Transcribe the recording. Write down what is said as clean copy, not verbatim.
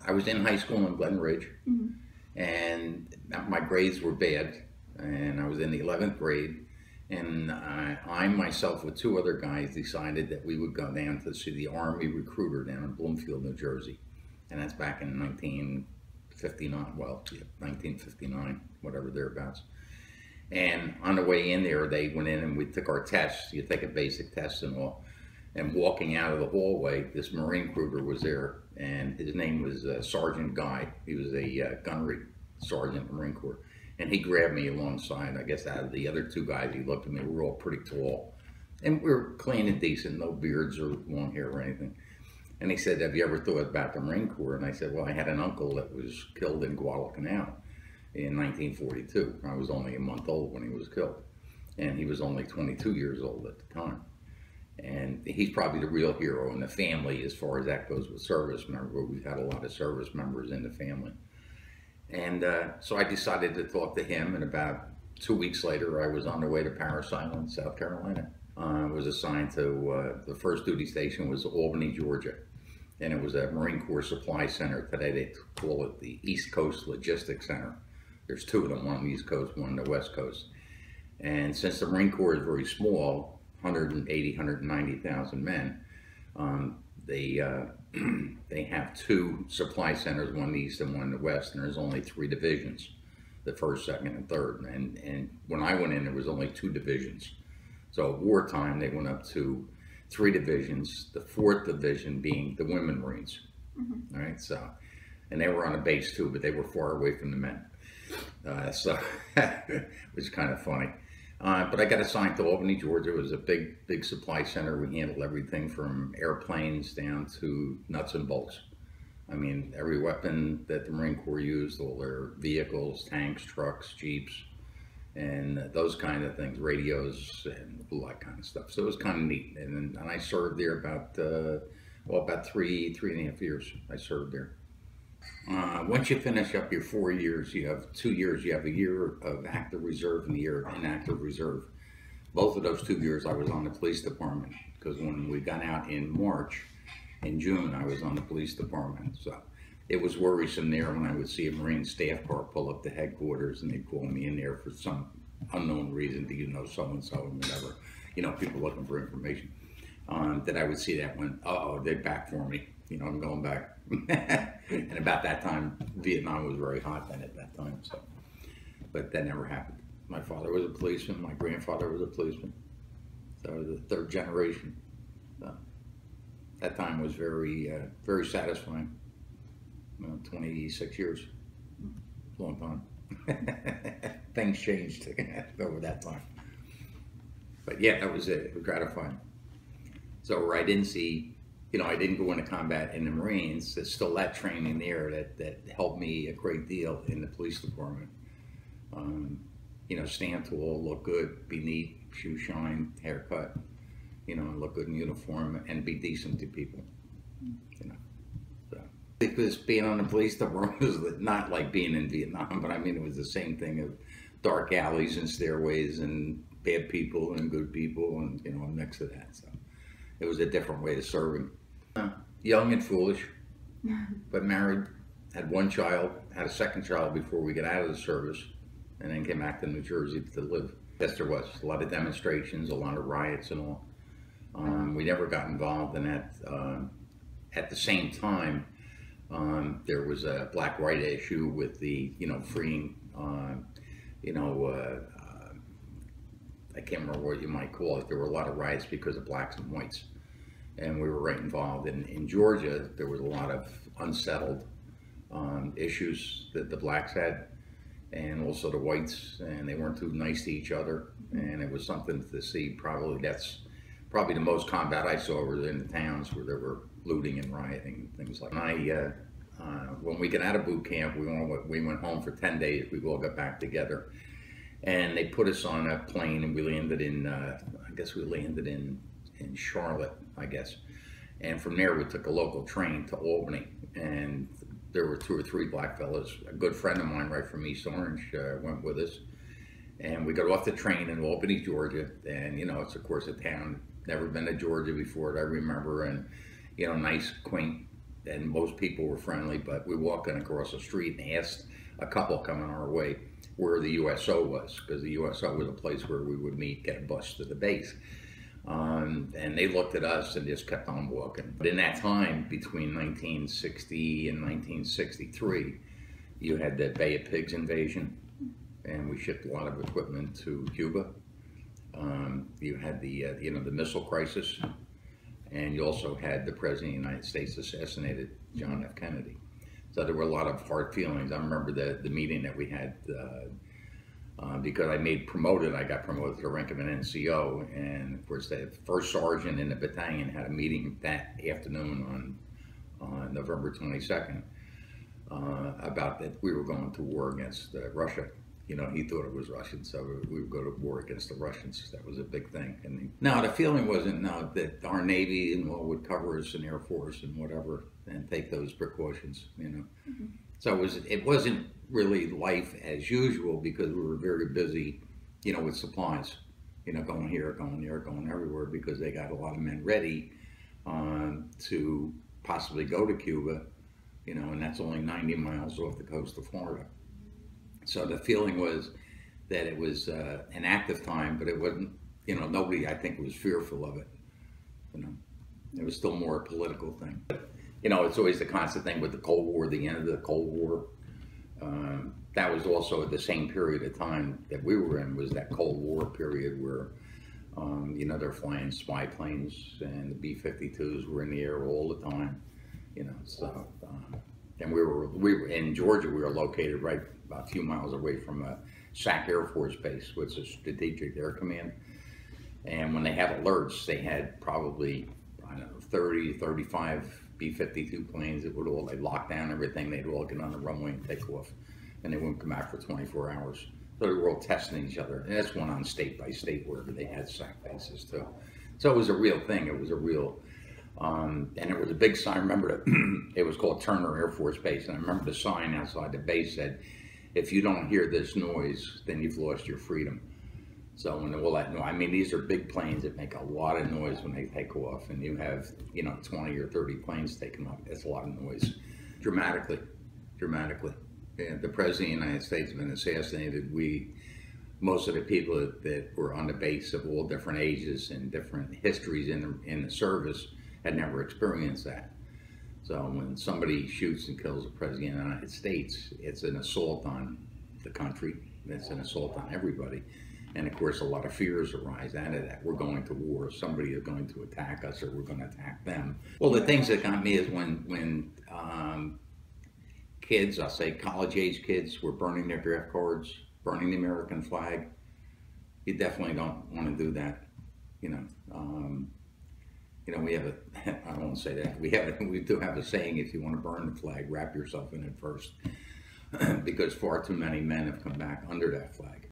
I was in high school in Glen Ridge, and my grades were bad, and I was in the 11th grade, and I myself with two other guys decided that we would go down to see the Army recruiter down in Bloomfield, New Jersey, and that's back in 1959, well, yeah, 1959, whatever thereabouts. And on the way in there, they went in and we took our tests. You take a basic test and all. And walking out of the hallway, this Marine recruiter was there, and his name was Sergeant Guy. He was a gunnery sergeant in the Marine Corps. And he grabbed me alongside. I guess out of the other two guys, he looked at me. We were all pretty tall. And we were clean and decent, no beards or long hair or anything. And he said, "Have you ever thought about the Marine Corps?" And I said, "Well, I had an uncle that was killed in Guadalcanal in 1942. I was only a month old when he was killed. And he was only 22 years old at the time. And he's probably the real hero in the family as far as that goes with service members. We've had a lot of service members in the family. And so I decided to talk to him, and about 2 weeks later, I was on the way to Parris Island, South Carolina. I was assigned to, the first duty station was Albany, Georgia. And it was a Marine Corps Supply Center. Today they call it the East Coast Logistics Center. There's two of them, one on the East Coast, one on the West Coast. And since the Marine Corps is very small, 180, 190,000 men, they have two supply centers, one in the East and one in the West, and there's only 3 divisions, the 1st, 2nd, and 3rd. And when I went in, there was only 2 divisions. So at wartime, they went up to 3 divisions, the 4th division being the Women Marines. All right, so, and they were on a base too, but they were far away from the men. So it was kind of funny. But I got assigned to Albany, Georgia. It was a big supply center. We handled everything from airplanes down to nuts and bolts. I mean, every weapon that the Marine Corps used, all their vehicles, tanks, trucks, jeeps, and those kind of things, radios, and all that kind of stuff. So it was kind of neat. And I served there about, well, about three and a half years I served there. Once you finish up your 4 years, you have 2 years. You have a year of active reserve and a year of inactive reserve. Both of those 2 years I was on the police department, because when we got out in March, in June, I was on the police department. So it was worrisome there when I would see a Marine staff car pull up to headquarters and they'd call me in there for some unknown reason. Do you know so-and-so and whatever? You know, people looking for information. That I would see that when, uh-oh, they're back for me. You know, I'm going back. And about that time, Vietnam was very hot then at that time. So, but that never happened. My father was a policeman. My grandfather was a policeman. So the 3rd generation. So that time was very, very satisfying. 26 years, a long time. Things changed over that time. But yeah, that was it. It was gratifying. So where I didn't see, you know, I didn't go into combat in the Marines. There's still that training there that helped me a great deal in the police department. You know, stand tall, look good, be neat, shoe shine, haircut, you know, look good in uniform, and be decent to people, you know. So, because being on the police department was not like being in Vietnam, but I mean, it was the same thing of dark alleys and stairways and bad people and good people and, you know, a mix of that. So it was a different way of serving. Young and foolish, but married, had 1 child, had a 2nd child before we got out of the service, and then came back to New Jersey to live. Yes, there was a lot of demonstrations, a lot of riots and all. We never got involved in that. At the same time, there was a black white issue with the, you know, freeing, you know, I can't remember what you might call it. There were a lot of riots because of blacks and whites. And we were right involved. In Georgia, there was a lot of unsettled issues that the blacks had, and also the whites, and they weren't too nice to each other. And it was something to see. Probably that's probably the most combat I saw was in the towns where there were looting and rioting and things like that. When we got out of boot camp, we went home for 10 days. We all got back together, and they put us on a plane, and we landed in, I guess we landed in Charlotte, I guess. And from there, we took a local train to Albany, and there were 2 or 3 black fellas. A good friend of mine right from East Orange went with us. And we got off the train in Albany, Georgia. And, you know, it's, of course, a town. Never been to Georgia before that I remember. And, you know, nice, quaint and most people were friendly, but we walked in across the street and asked a couple coming our way where the USO was, because the USO was a place where we would meet, get a bus to the base. And they looked at us and just kept on walking. But in that time, between 1960 and 1963, you had the Bay of Pigs invasion, and we shipped a lot of equipment to Cuba. You had the the missile crisis, and you also had the President of the United States assassinated, John F. Kennedy. So there were a lot of hard feelings. I remember the meeting that we had, because I got promoted to the rank of an NCO, and of course the first sergeant in the battalion had a meeting that afternoon on November 22nd about that we were going to war against Russia. You know, he thought it was Russian, so we would go to war against the Russians. That was a big thing. And no, the feeling wasn't that our Navy would cover us and Air Force and whatever, and take those precautions. You know, so it wasn't really life as usual because we were very busy, with supplies. Going here, going there, going everywhere, because they got a lot of men ready to possibly go to Cuba. And that's only 90 miles off the coast of Florida. So the feeling was that it was an active time, but it wasn't, nobody, I think, was fearful of it. It was still more a political thing. But, it's always the constant thing with the Cold War, the end of the Cold War. That was also the same period of time that we were in, was that Cold War period where, they're flying spy planes and the B-52s were in the air all the time, so. And we were in Georgia. We were located right about a few miles away from a SAC Air Force Base, which is Strategic Air Command. And when they had alerts, they had probably, 30, 35 B-52 planes that they locked down everything. They'd all get on the runway and take off, and they wouldn't come back for 24 hours. So they were all testing each other. And this went on state by state wherever they had SAC bases too. So it was a real thing. It was a real. And it was a big sign. I remember it was called Turner Air Force Base, and I remember the sign outside the base said, "If you don't hear this noise, then you've lost your freedom." So when all that noise, these are big planes that make a lot of noise when they take off, and you have 20 or 30 planes taking off. That's a lot of noise, dramatically. Yeah, the President of the United States has been assassinated. Most of the people that were on the base of all different ages and different histories in the service had never experienced that. So when somebody shoots and kills the President of the United States, it's an assault on the country. It's an assault on everybody. And of course, a lot of fears arise out of that. We're going to war. Somebody is going to attack us, or we're going to attack them. Well, the things that got me is when kids, I'll say college-age kids, were burning their draft cards, burning the American flag. You definitely don't want to do that. We have I don't want to say that. We do have a saying: if you want to burn the flag, wrap yourself in it first, because far too many men have come back under that flag.